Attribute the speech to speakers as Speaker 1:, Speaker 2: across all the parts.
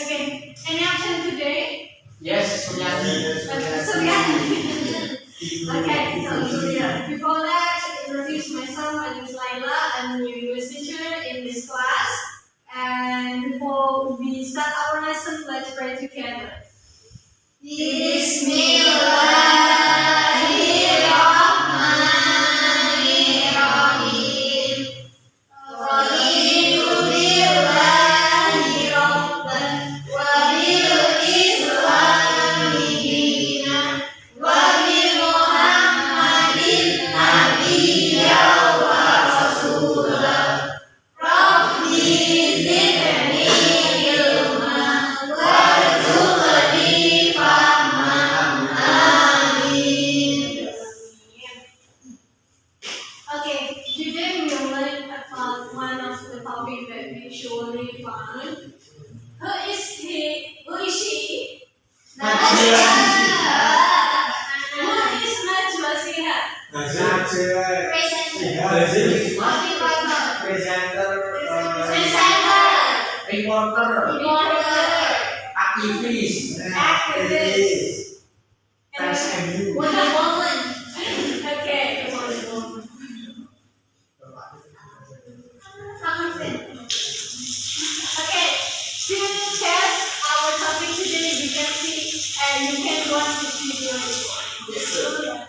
Speaker 1: Okay, any option today?
Speaker 2: Yes, Suryadi.
Speaker 1: Suryadi. Okay, so Surya. Before that, introduce myself. My name is Laila. I'm a new English teacher in this class. And before we start our lesson, let's pray together. Bismillahirrahmanirrahim. Raditu billahi rabban wa bil islami dinan wa bi Muhammadin nabiyya wa rasulah. Rabbi zidni ilma warzuqni fahman. Amin. Okay, today we are learning about one of the topic that we surely found. Who is he? Who is she?
Speaker 2: Najwa.
Speaker 1: Who is Najwa Shihab? Presenter.
Speaker 2: Reporter. Aktivis.
Speaker 1: Wonder Woman. Okay, Wonder Woman. Okay, to test our topic today, we can see and you can watch this video before.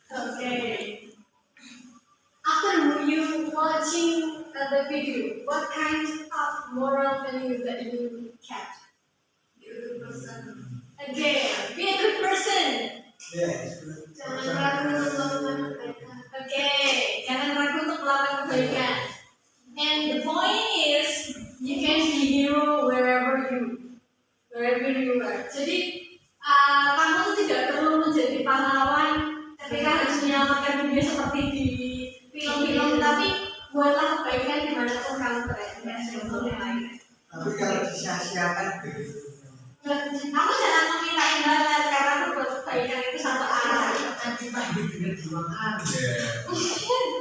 Speaker 1: Okay. After you watching the video, what kind of moral value that you catch? Be a good person. Again, be a good person. Jangan ragu untuk melakukan kebaikan. Okay, jangan ragu untuk melakukan kebaikan. And the point is, you can be hero wherever you are. Jadi kamu tuh tidak perlu menjadi pahlawan ketika harus menyelamatkan dunia seperti di film-film, tapi something like that.
Speaker 3: Tapi kalau disia-siakan gitu.
Speaker 1: Kamu jangan memintain banget karena kebaikan itu satu arah.
Speaker 2: Kan kita hidup dengan dimakan.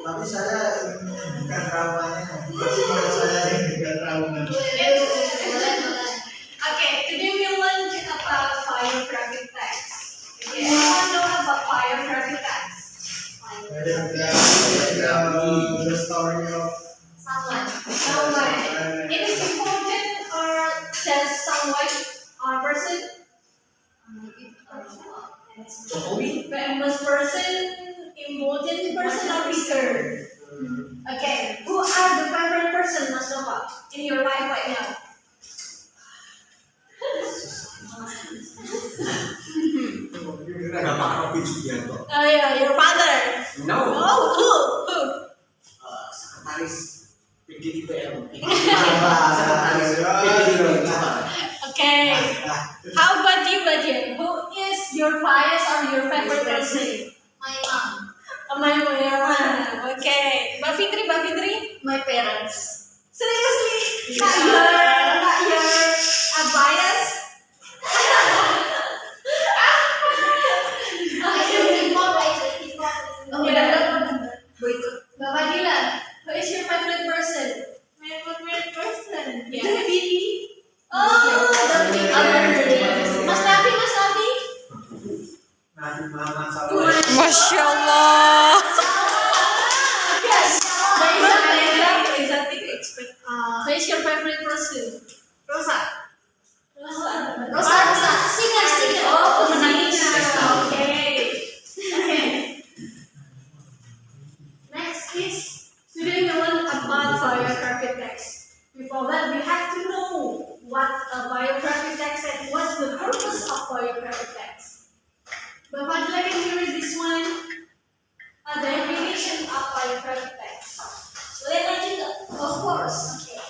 Speaker 3: Tapi saya ingin menyembuhkan traumanya. Kalau saya ingin trauma.
Speaker 1: Okay, today we learn about biographic text. Okay, everyone know about biographic text?
Speaker 3: The story of
Speaker 1: Someone. It is important or just someone or person?
Speaker 2: Jokowi.
Speaker 1: Famous person, important person or figure? Okay, who are the favorite person, Mas Nova, in your life right now?
Speaker 3: Bapak Robi Sugiarto.
Speaker 1: Oh yeah, your father.
Speaker 2: No.
Speaker 1: Oh, who?
Speaker 2: Sekretaris PDIPM.
Speaker 3: Sekretaris PDIPM.
Speaker 1: Okay. How about you, Badian? Who is your bias or your favorite person?
Speaker 4: My mom,
Speaker 1: My mom. Okay. Mbak Fitri?
Speaker 4: my parents.
Speaker 1: Seriously? Not your bias?
Speaker 4: Oh, boycott.
Speaker 1: Mbak Fadila, who is your favorite person?
Speaker 4: My favorite person.
Speaker 1: Yeah.
Speaker 4: Bibi.
Speaker 1: Oh, Mas Nafi?
Speaker 3: Nabi Muhammad SAW.
Speaker 5: Masya Allah.
Speaker 1: Yes.
Speaker 4: Exotic expert.
Speaker 1: Who is your favorite person?
Speaker 4: Rosa.
Speaker 1: Rosa.
Speaker 4: Singer.
Speaker 1: Oh,
Speaker 4: penyanyi.
Speaker 1: Okay. Next is today we learn about biographic text. Before that, we have to know what a biographic text and what's the purpose of biographic text. Bapak Dila, can you read this one? A definition of biographic text.
Speaker 4: Boleh maju nggak?
Speaker 1: Of course. Okay.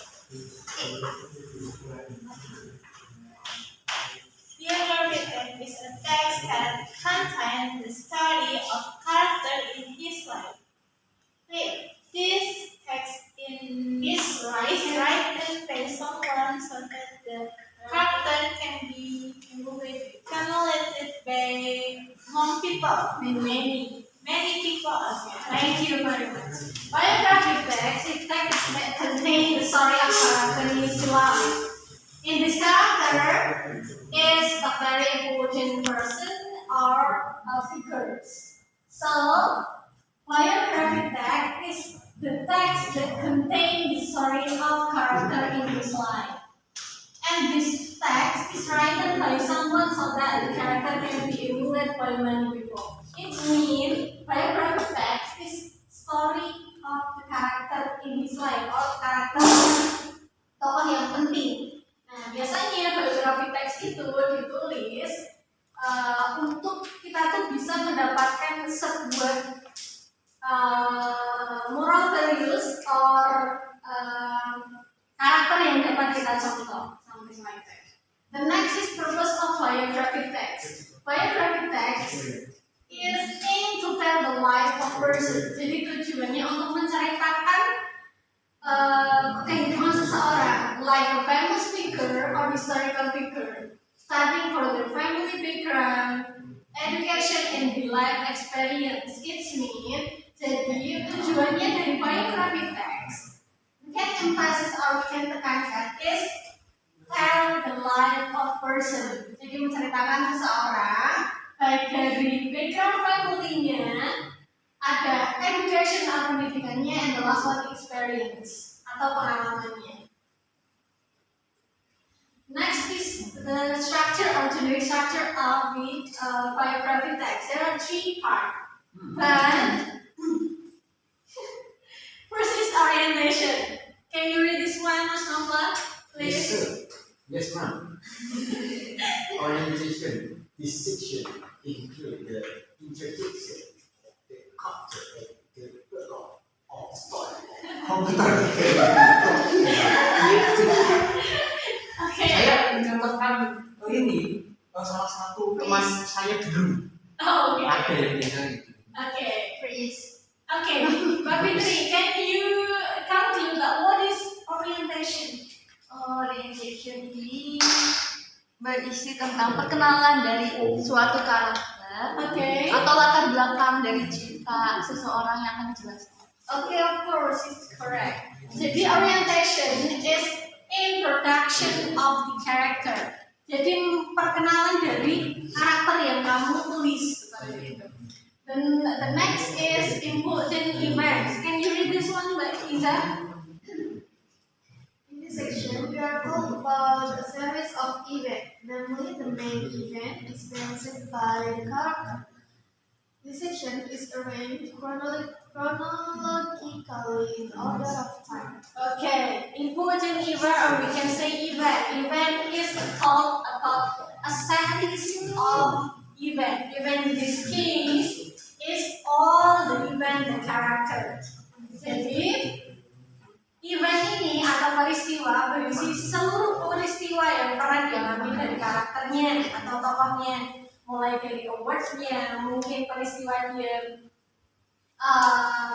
Speaker 4: Biographic text is a text that contains the story of character in his life. This text is written by someone so that the character can be emulated by many people.
Speaker 1: Thank you very much. Biographic text is text that contains the story of character in his life. In this character is a very important person or a figure. So, biographic text is the text that contains the story of character in his life. And this text is written by someone so that the character can be emulated by many people. It means biographic text is story of the character in his life or karakter tokoh yang penting. Nah, biasanya biographic text itu ditulis untuk kita tuh bisa mendapatkan sebuah moral values or karakter yang dapat kita contoh, something like that. The next is purpose of biographic text. Biographic text is aimed to tell the life of person. Jadi tujuannya untuk menceritakan kehidupan seseorang, like a famous figure or historical figure, studying for their family background, education and the life experience. It means jadi tujuannya dari biographic text, we can emphasize or we can tekankan is tell the life of person. Jadi menceritakan seseorang baik dari background family-nya, ada education atau pendidikannya, and the last one experience atau pengalamannya. Next is the structure or generic structure of the biographic text. There are 3 parts. But first is orientation. Can you read this one, Mas Nova, please?
Speaker 2: Yes, sir. Yes, ma'am. Orientation. This section includes the introduction, the culture, and the plot of the story.
Speaker 1: Okay.
Speaker 2: Saya mencontohkan ini salah satu teman saya dulu.
Speaker 1: Oh, okay.
Speaker 2: Ada yang bilang itu.
Speaker 1: Okay, please. Okay, Mbak Fitri, can you tell me that what is orientation?
Speaker 6: berisi tentang perkenalan dari suatu karakter
Speaker 1: Okay.
Speaker 6: atau latar belakang dari cerita seseorang yang akan dijelaskan.
Speaker 1: Okay, of course, it's correct. Jadi orientation is introduction of the character. Jadi perkenalan dari karakter yang kamu tulis seperti itu. Then the next is important events. Can you read this one, Mbak Iza?
Speaker 7: In this section, we are told about a series of events, namely the main event experienced by the character. This section is arranged chronologically in order of time.
Speaker 1: Okay, important event, or we can say event. Event is talk about a series of event. Event in this case is all the event the character. Jadi event ini atau peristiwa berisi seluruh peristiwa yang pernah dialami dari karakternya atau tokohnya, mulai dari awardnya, mungkin peristiwa dia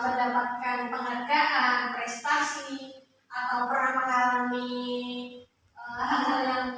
Speaker 1: mendapatkan penghargaan, prestasi, atau pernah mengalami hal-hal yang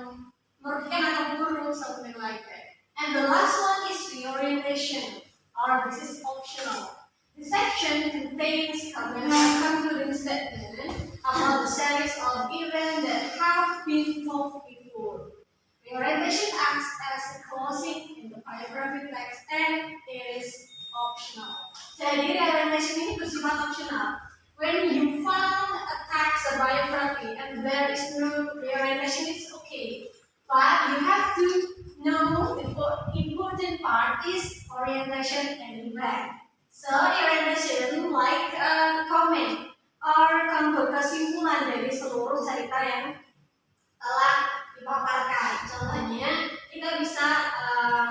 Speaker 1: merugikan atau buruk, something like that. And the last one is reorientation, or this is optional. This section contains concluding statement about the series of events that have been told before. Reorientation acts as a closing in the biography text and it is optional. Jadi reorientation ini bersifat optional. When you found a text, a biography, and there is no reorientation, it's okay. But you have to know the important part is orientation and event. So orientation like a comment or kesimpulan dari seluruh cerita yang telah dipaparkan. Contohnya kita bisa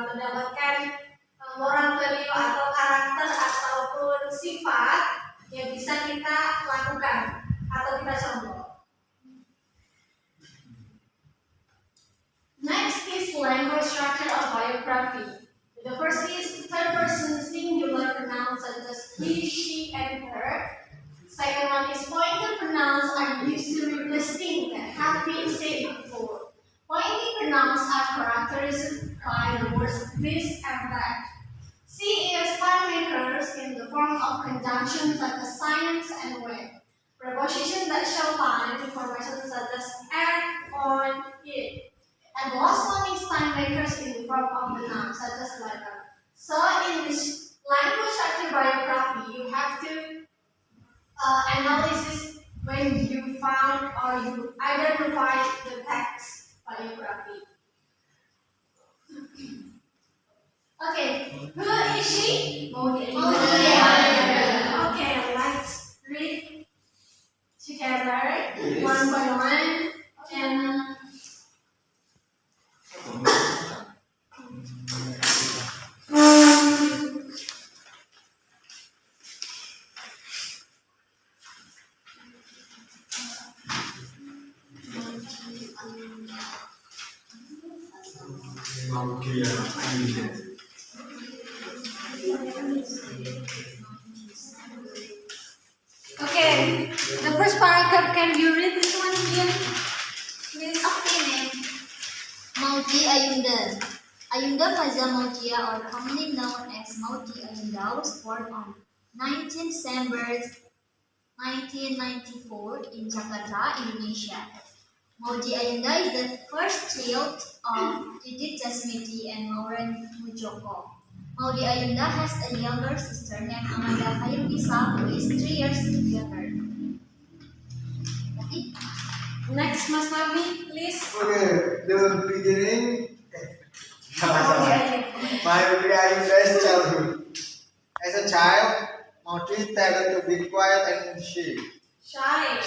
Speaker 1: mendapatkan moral value atau karakter ataupun sifat yang bisa kita lakukan atau kita contoh. Next is language structure of biography. The first is third person singular pronouns such as he, she, and her. Second one is pointed pronouns are used to replace things that have been said before. Pointing pronouns are characterized by the words this and that. C is time makers in the form of conjunctions such as science and when. Prepositions that show time information such as at, on, it. And the last one is time makers in the form of the noun such as letter. So in this language structure biography, you have to analysis when you found or you identify the text biography. Okay, who is she? Modi. Okay, let's read together one by one. And okay, the first paragraph, can you read this one again? Please.
Speaker 6: Okay, name. Maudy Ayunda. Ayunda Faiza Maudia, or commonly known as Maudy Ayunda, was born on 19 December 1994 in Jakarta, Indonesia. Maudy Ayunda is the first child of Didit Jasmiti and Maureen Mujoko. Maudy Ayunda has a younger sister named Amanda Khairunisa, who is 3 years younger.
Speaker 1: Next, Mas Nabi, please.
Speaker 3: Okay, the beginning. Maudy Ayunda's childhood. As a child, Maudy tended to be quiet and shy.
Speaker 1: Shy.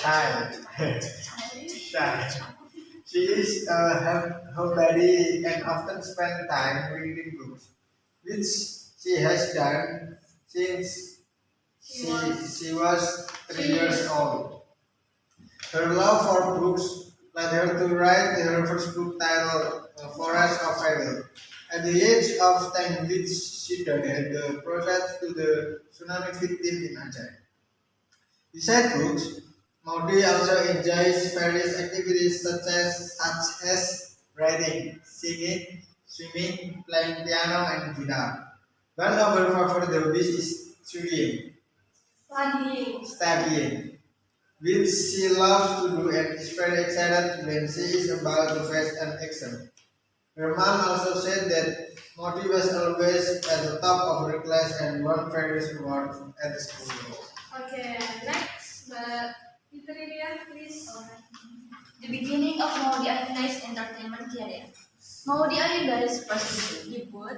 Speaker 3: She is homebody and often spends time reading books, which she has done since she was 3 years old. Her love for books led her to write her first book titled Forest of Fable. At the age of 10, which she donated the project to the tsunami victim in Aceh. Besides books, Maudy also enjoys various activities such as writing, singing, swimming, playing piano and guitar. One of her favorite hobbies is studying, which she loves to do and is very excited when she is about to face an exam. Her mom also said that Modi was always at the top of her class and won various awards at the school.
Speaker 1: Okay, next, Fitridia, please.
Speaker 6: The beginning of Maudy Ayunda's entertainment career. Maudy Ayunda's first debut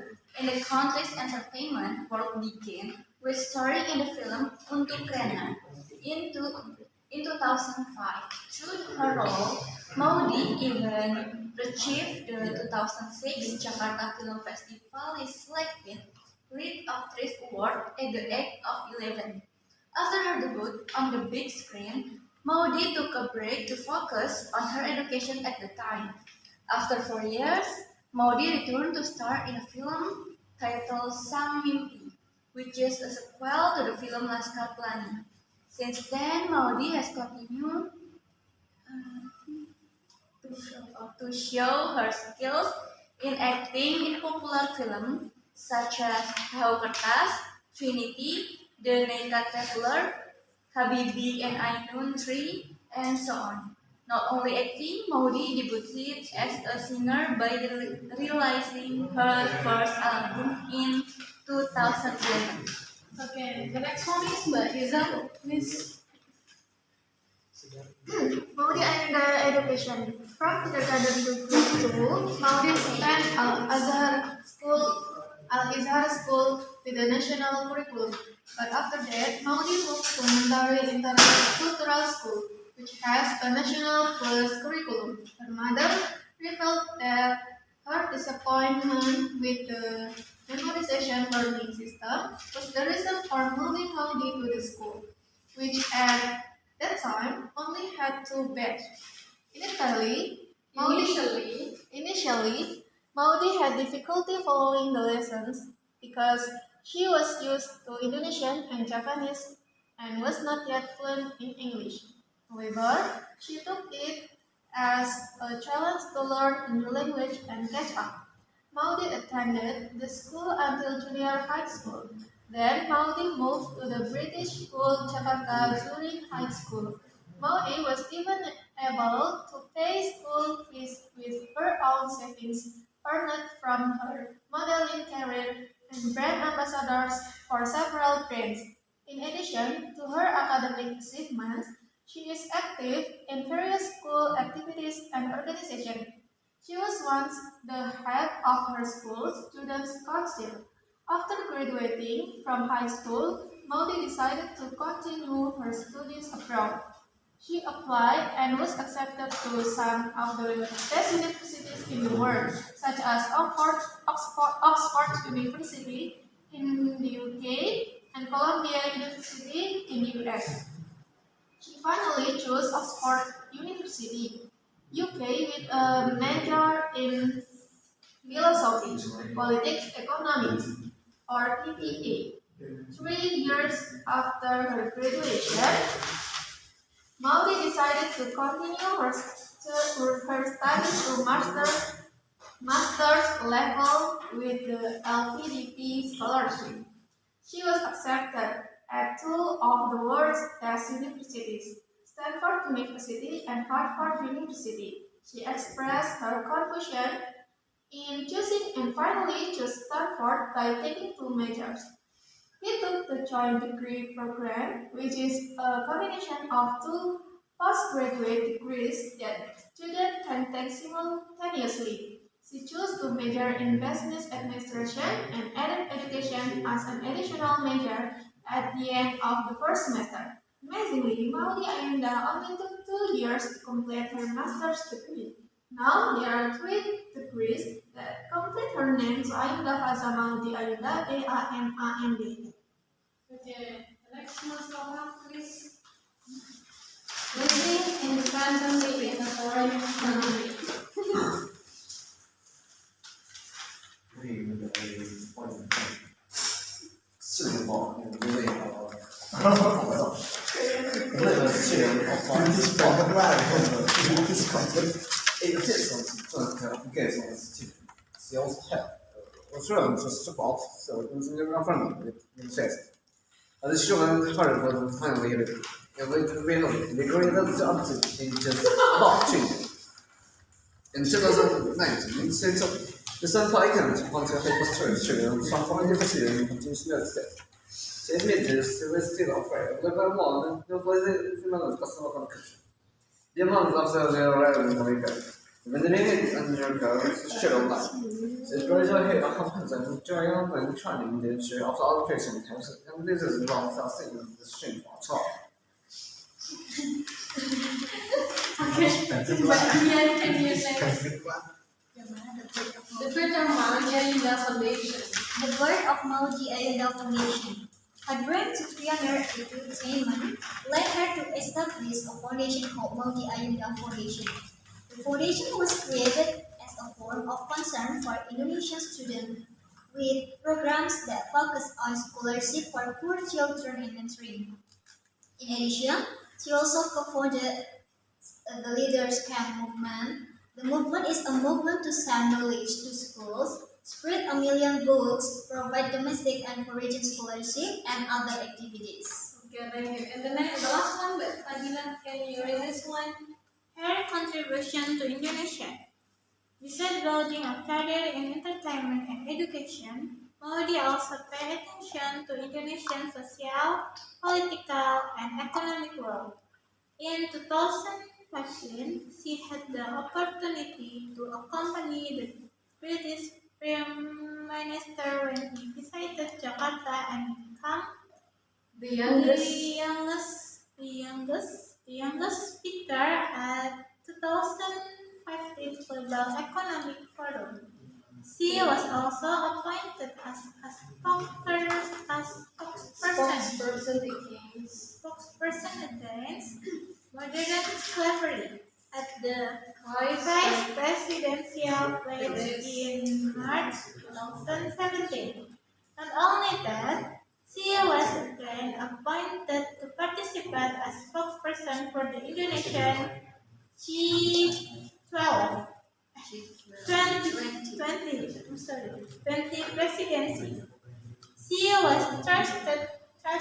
Speaker 6: in the country's entertainment world began with starring in the film Untuk Rena in 2005. Through her role, Maudy even achieved the 2006 Jakarta Film Festival selected Lead Actress Award at the age of 11. After her debut on the big screen, Maudy took a break to focus on her education at the time. After 4 years, Maudy returned to star in a film titled Sang Mimpi, which is a sequel to the film Laskar Pelangi. Since then, Maudy has continued to show her skills in acting in popular films such as Perahu Kertas, Trinity, The Naked Traveler, Habibi and Ainun 3, and so on. Not only acting, Maudy debuted as a singer by releasing her first album in 2011.
Speaker 1: Okay, the next one is Mbak Rizal, please.
Speaker 7: Maudy Ayunda education. From kindergarten to grade 2, Maudy attended Al-Izhar School with a national curriculum. But after that, Maudy moved to Mentari Intercultural School, which has a national plus curriculum. Her mother revealed that her disappointment with the memorization learning system was the reason for moving Maudy to the school, which at that time only had 2 batches. Initially, Maudy had difficulty following the lessons because she was used to Indonesian and Japanese and was not yet fluent in English. However, she took it as a challenge to learn a new language and catch up. Maudy attended the school until junior high school. Then Maudy moved to the British School Jakarta during high school. Maudy was even able to pay school fees with her own savings earned from her modeling career and brand ambassadors for several brands. In addition to her academic achievements, she is active in various school activities and organizations. She was once the head of her school's students' council. After graduating from high school, Maudy decided to continue her studies abroad. She applied and was accepted to some of the best universities in the world, such as Oxford University in the UK and Columbia University in the US. She finally chose Oxford University, UK with a major in philosophy, politics, economics, or PPA. 3 years after her graduation, Maudy decided to continue her studies to master's level with the LPDP scholarship. She was accepted at 2 of the world's best universities, Stanford University and Harvard University. She expressed her confusion in choosing and finally chose Stanford by taking 2 majors. He took the joint degree program, which is a combination of 2 postgraduate degrees that students can take simultaneously. She chose to major in business administration and added education as an additional major at the end of the first semester. Amazingly, Maudy Ayunda only took 2 years to complete her master's degree. Now there are 3 degrees that complete her name, so Ayunda Faza Maudy Ayunda BAMAND.
Speaker 1: Okay, the next one, please. Living independently in a foreign country.
Speaker 8: complicated on this team. She also had assurance support, so it was never friendly with chess. This show the part was finally ready. And we know the greatest object in just about change. In 2019, since the Sun Icon wanted to help us to transform the facility into United States. She admitted she was still afraid of the one who was the customer conclusion. The amount of the arrival in America. When the name and your girl is shadow line. The gradual head of companies and joining and training the issue of the arbitration times, and this is wrong something the stream for 12.
Speaker 1: Okay, but Ian, can you say the birth of Mount Ayunda Foundation?
Speaker 6: The birth of Maudi Ayunda Foundation. Her dream to pioneer entertainment led her to establish a foundation called Maudi Ayunda Foundation. The foundation was created as a form of concern for Indonesian students with programs that focus on scholarship for poor children in country. In addition, she also co-founded the Leaders Camp movement. The movement is a movement to send knowledge to schools, spread 1 million books, provide domestic and foreign scholarship, and other activities.
Speaker 1: Okay, thank you. And the last one, but Fadila, can you read this one?
Speaker 4: Her contribution to Indonesia. Besides building a career in entertainment and education, Maudi also paid attention to Indonesian social, political, and economic world. In 2015, she had the opportunity to accompany the British Prime Minister when he visited Jakarta and become
Speaker 1: The youngest.
Speaker 4: the youngest speaker at 2015 Global Economic Forum. She was also appointed as a spokesperson against modern slavery at the Vice Presidential Pledge in March 2017. Not only that, she was again appointed to participate as spokesperson for the Indonesian G12 20 presidency. She was trusted by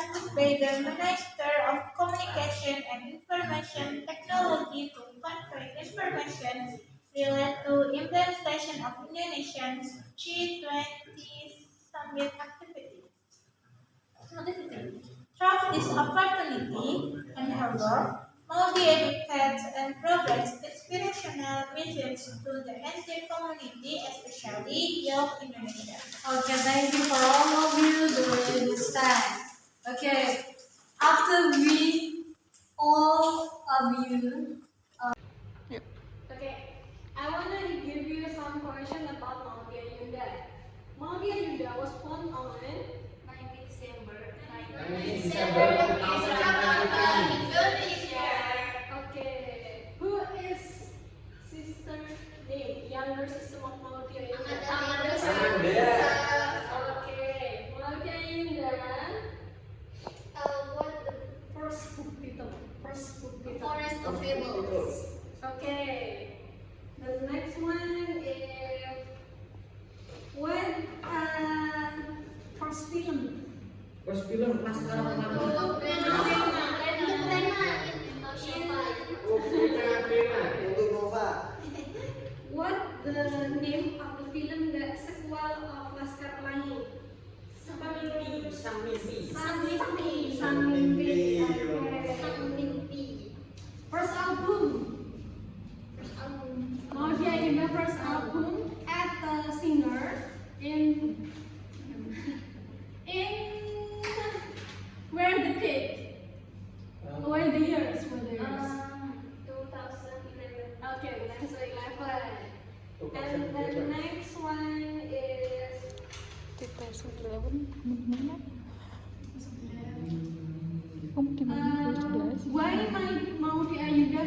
Speaker 4: the Minister of Communication and Information Technology to convey information related to implementation of Indonesia's G20 summit activities. Throughout this opportunity and her work, Maudi educates and provides inspirational messages to the entire community, especially young Indonesia.
Speaker 1: Okay, thank you for all of you doing this time. Okay, after we all of you. Okay, I want to give you some information about Maudi Ayunda. Maudi Ayunda was born on 19 December 2019. Okay, who is sister name? Younger sister of Maudi Ayunda. Okay, Maudi Ayunda. First book title.
Speaker 6: Forest of Fables.
Speaker 1: Okay. The next one is what first film?
Speaker 2: First film Laskar Pelangi. Untuk Nova.
Speaker 1: What the name of the film, the sequel of Laskar Pelangi?
Speaker 2: Sang Mimpi.
Speaker 1: Sang Mimpi. Okay. First album. Maudi Ayunda first album as a singer in where the date? Where the years? 2011. Okay, that's 11. And the next one is
Speaker 5: 2011
Speaker 1: why Maudi Ayunda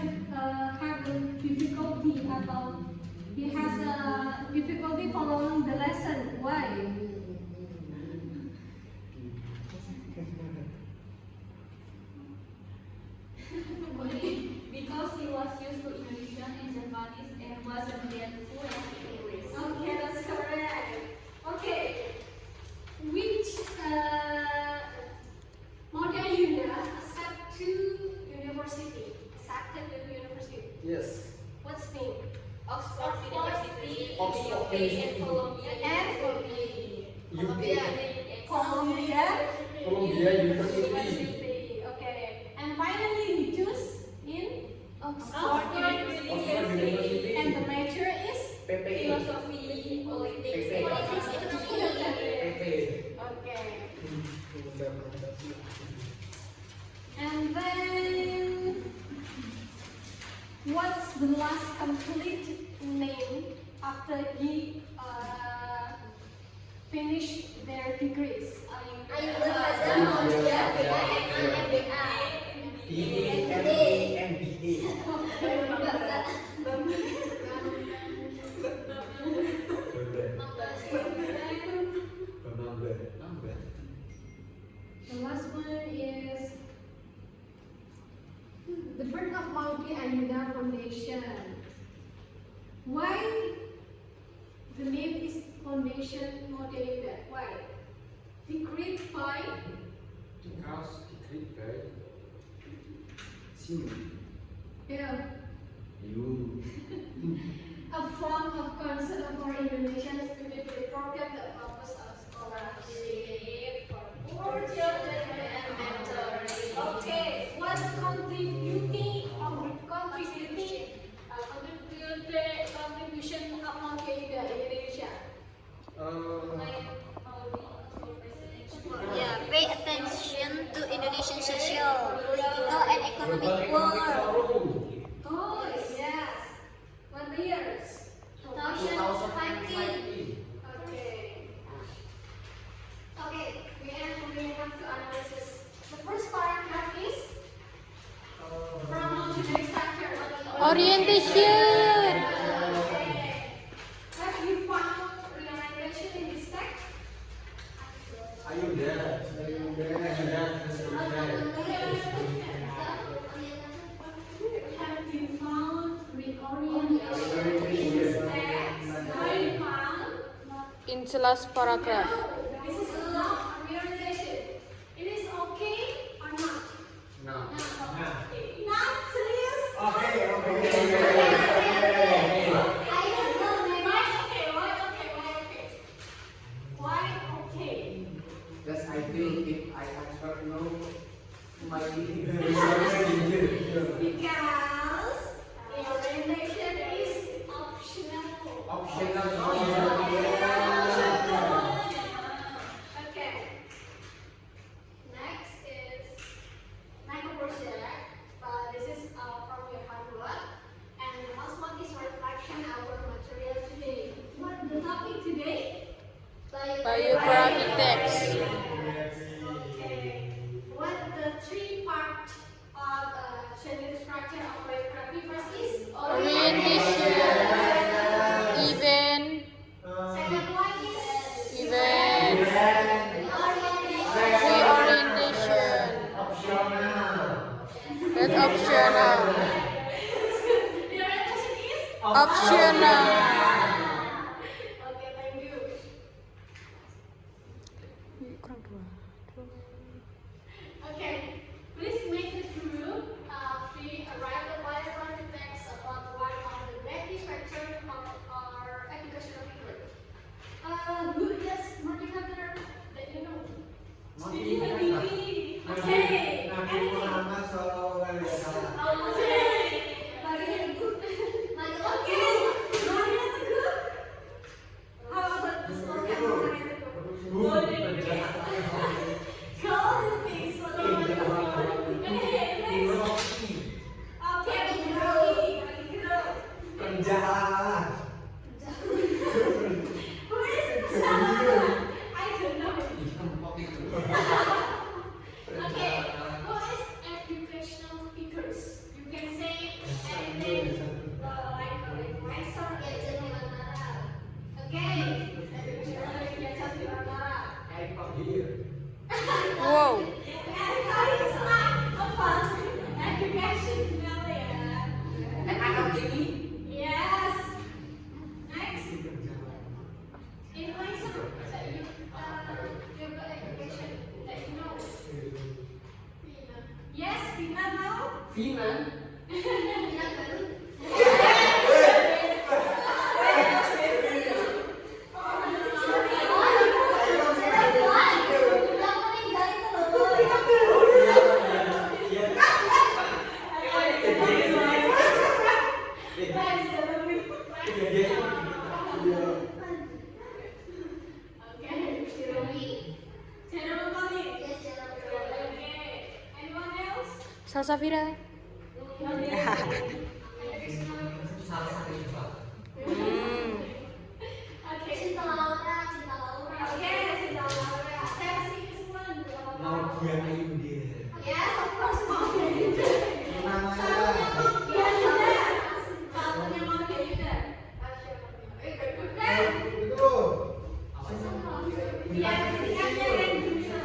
Speaker 1: have a difficulty about he has a difficulty following the lesson. Why?
Speaker 9: Because he was used to Indonesian and Japanese and wasn't yet fluent in English.
Speaker 1: University. Accepted to the university.
Speaker 2: Yes.
Speaker 1: What's name?
Speaker 6: Oxford University,
Speaker 2: Oxford
Speaker 6: UK, and Columbia
Speaker 1: And
Speaker 6: Columbia.
Speaker 1: Columbia
Speaker 2: Columbia University.
Speaker 1: University. Okay. And finally, you choose in
Speaker 6: Oxford
Speaker 2: Oxford
Speaker 6: University.
Speaker 2: University.
Speaker 1: and the major is
Speaker 2: PPI.
Speaker 6: Philosophy, politics,
Speaker 2: PP.
Speaker 6: and
Speaker 2: PP.
Speaker 1: okay. And then, what's the last complete name after he finished their degrees?
Speaker 6: Ayunda Fajar Maudia MBA.
Speaker 2: MBA.
Speaker 1: The last one is the birth of Maudi Ayunda Foundation. Why the name is Foundation Maudi Ayunda? Why? Decreed by
Speaker 2: Because decreed by Sing.
Speaker 1: yeah,
Speaker 2: You.
Speaker 1: a form of concern for Indonesian students with program that focus on scholarship for poor children and mentoring. Okay, what's contributing contribution of Maudi Ayunda in Indonesia?
Speaker 6: Yeah, pay attention to Indonesian social, political, and economic world.
Speaker 1: Oh yes. What years?
Speaker 6: 2015.
Speaker 1: Okay. Okay, we have to analysis. The first paragraph is from today's structure.
Speaker 5: Orientation.
Speaker 1: Okay. Have you found realization in this text?
Speaker 2: Ayunda.
Speaker 1: Have you found reorientation in this text? Have you found?
Speaker 5: In the last paragraph.
Speaker 1: No, this is not reorientation. It is okay or not?
Speaker 2: No.
Speaker 1: Not serious?
Speaker 3: Okay.
Speaker 1: I don't know. Why okay?
Speaker 2: Because I think if I answer no, my
Speaker 1: Because reorientation is optional.
Speaker 2: optional.
Speaker 1: Okay. Next is micro project. This is from your homework. And the last one is reflection our material today. What the topic today?
Speaker 5: Biography text.
Speaker 1: Okay. What the three part of schedule structure of biography first is
Speaker 5: Orientation. Event.
Speaker 1: Second one is
Speaker 5: Event. Reorientation. That's optional.
Speaker 1: The orientation is
Speaker 5: Optional.
Speaker 1: okay, thank you. Okay, please make the group write a biography text about one of the main features of our educational record. Who is Martin Luther that you know? Stevie Habibie. Okay. Anything?
Speaker 3: Muhammad Sallallahu Alaihi Wasallam.
Speaker 1: Okay. Very good. Okay. Maria
Speaker 5: Vina. Salsafira.
Speaker 2: Nadia Ayunda.
Speaker 1: Yes, of course, Maudi. Satunya Maudi Ayunda.
Speaker 3: Itu.
Speaker 1: Iya, tingkahnya random gitu.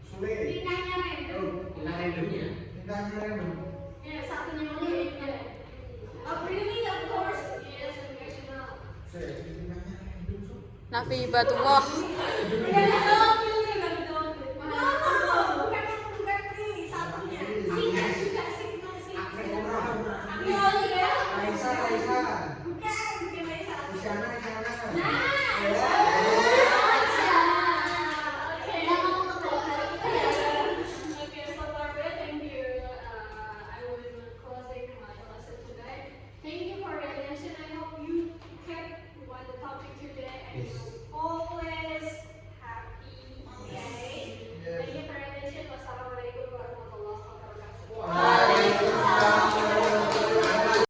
Speaker 3: Sule.
Speaker 1: Tingkahnya random.
Speaker 3: Tingkahnya random.
Speaker 1: Ya, satunya Maudi Ayunda. Really, of course. Yes, international.
Speaker 3: Tingkahnya random.
Speaker 5: Nafi Batullah.
Speaker 1: Udah,